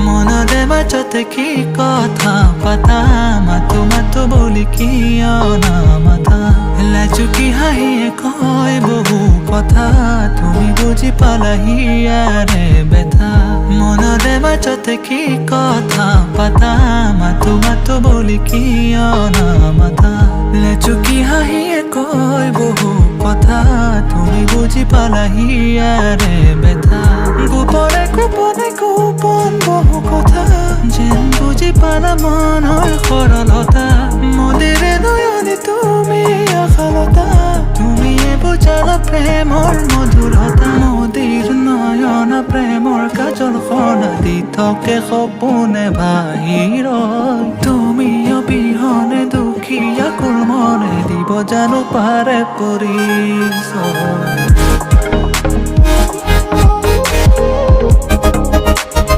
মনতে মাজতে কি কথা পাতা মাতো মাতো বুলি কি অনামাতা লাজুকি হাঁহিয়ে কয় বহু কথা তুমি বুজি পালাহি ইয়াৰে বেথা মনতে মাজতে কি কথা পাতা মাতো মাতো বুলি কি অনামাতা লাজুকি হাঁহিয়ে কয় বহু কথা তুমি বুজি পালাহি ইয়াৰে বেথা গোপনে গোপনে গোপন বহু কথা যেন বুজি পালা মনৰ সৰলতা মদিৰে নয়নে তুমি আশালতা তুমিয়ে বুজালা প্ৰেমৰ মধুৰতা মদিৰ নয়ন প্ৰেমৰ কাজল সনা দি থাকে সপোনে বাহিৰ তুমি অবিহনে দুখীয়া কুল মনে দিব জানো পাৰে পৰিচয়